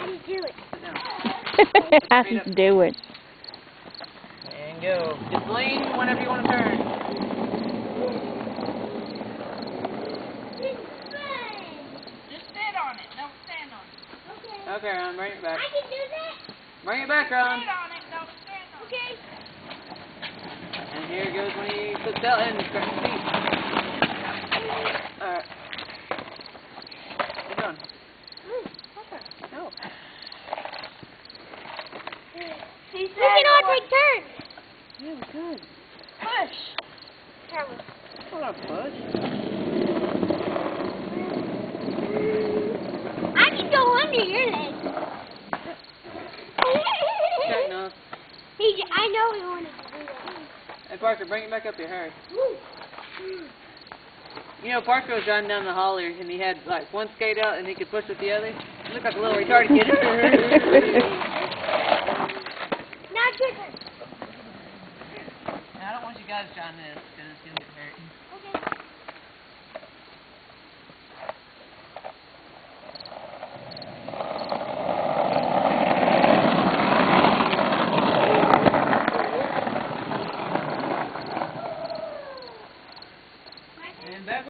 Just do it. Sit down. How do you do it? And go. Just lean whenever you want to turn. Just sit on it. Don't stand on it. Okay, Ron, bring it back. I can do that? Bring it back, Ron. Sit on it. Don't stand on it. Okay. And here goes when he puts out and starts to eat. Alright. Keep going. No. We can all take turns. Yeah, we could. Push. Hold on, push. I can go under your leg. Check, no. I know we wanted to do that. Hey, Parker, bring it back up here, hurry. You know, Parker was driving down the hall here, and he had, like, one skate out, and he could push with the other. He looked like a little retarded kid. Now it's your turn. I don't want you guys trying this, because it's going to get hurt.